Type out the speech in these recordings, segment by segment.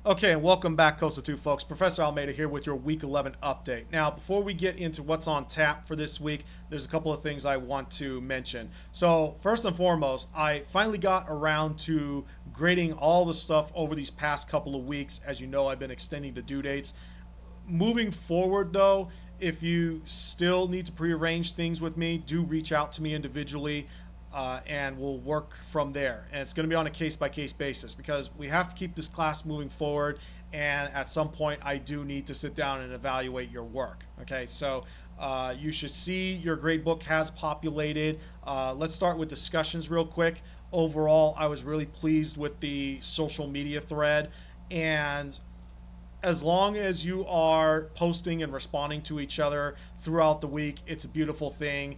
Okay, and welcome back, COSA 2 folks. Professor Almeida here with your Week 11 update. Now, before we get into what's on tap for this week, there's a couple of things I want to mention. So, first and foremost, I finally got around to grading all the stuff over these past couple of weeks. As you know, I've been extending the due dates. Moving forward, though, if you still need to prearrange things with me, do reach out to me individually. And we'll work from there. And it's going to be on a case-by-case basis because we have to keep this class moving forward. And at some point, I do need to sit down and evaluate your work. Okay, so you should see your gradebook has populated. Let's start with discussions real quick. Overall, I was really pleased with the social media thread. And as long as you are posting and responding to each other throughout the week, it's a beautiful thing.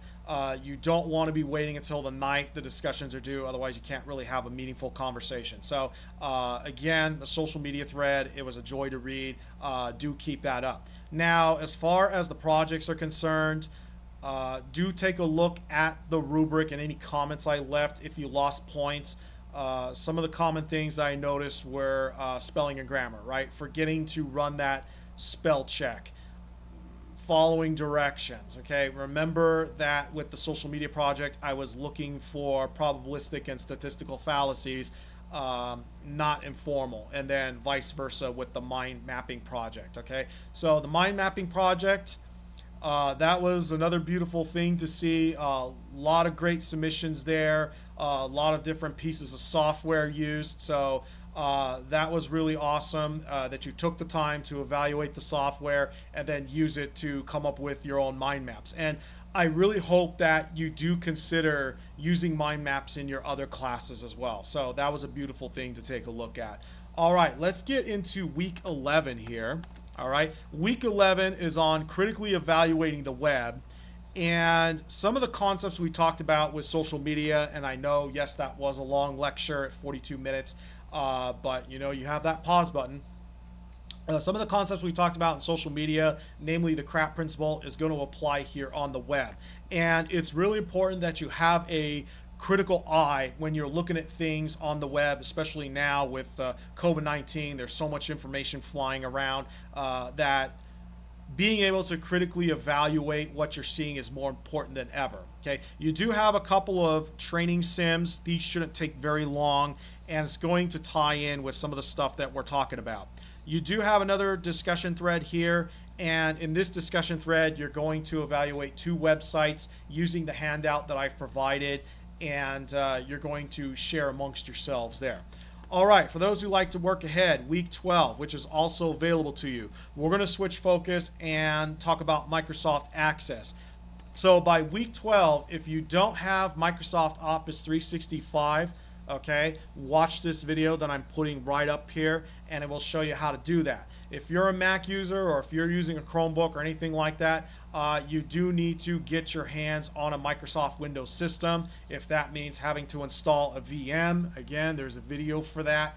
You don't want to be waiting until the night the discussions are due. Otherwise, you can't really have a meaningful conversation. So again, the social media thread, it was a joy to read. Do keep that up. Now, as far as the projects are concerned, do take a look at the rubric and any comments I left if you lost points. Some of the common things I noticed were spelling and grammar, right? Forgetting to run that spell check, following directions, okay? Remember that with the social media project, I was looking for probabilistic and statistical fallacies, not informal, and then vice versa with the mind mapping project, okay? So the mind mapping project, that was another beautiful thing to see. A lot of great submissions there, a lot of different pieces of software used. So that was really awesome that you took the time to evaluate the software and then use it to come up with your own mind maps. And I really hope that you do consider using mind maps in your other classes as well. So that was a beautiful thing to take a look at. All right, let's get into week 11 here. All right, week 11 is on critically evaluating the web, and some of the concepts we talked about with social media, and I know, yes, that was a long lecture at 42 minutes, but you know, you have that pause button. Some of the concepts we talked about in social media, namely the CRAP principle, is going to apply here on the web. And it's really important that you have a critical eye when you're looking at things on the web, especially now with COVID-19. There's so much information flying around that being able to critically evaluate what you're seeing is more important than ever. Okay, you do have a couple of training sims. These shouldn't take very long, and it's going to tie in with some of the stuff that we're talking about. You do have another discussion thread here, and in this discussion thread, you're going to evaluate 2 websites using the handout that I've provided, and you're going to share amongst yourselves there. All right, for those who like to work ahead, week 12, which is also available to you, we're going to switch focus and talk about Microsoft Access. So by week 12, if you don't have Microsoft Office 365, okay, watch this video that I'm putting right up here, and it will show you how to do that. If you're a Mac user or if you're using a Chromebook or anything like that, you do need to get your hands on a Microsoft Windows system. If that means having to install a VM, again, there's a video for that.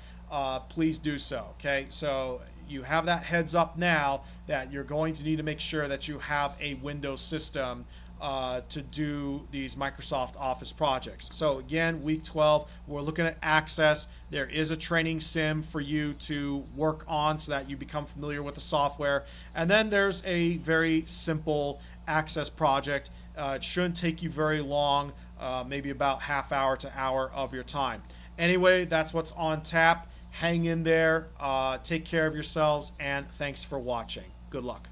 Please do so, okay? So you have that heads up now that you're going to need to make sure that you have a Windows system to do these Microsoft Office projects. So again, week 12, we're looking at Access. There is a training sim for you to work on so that you become familiar with the software. And then there's a very simple Access project. It shouldn't take you very long, maybe about half hour to hour of your time. Anyway, that's what's on tap. Hang in there, take care of yourselves, and thanks for watching. Good luck.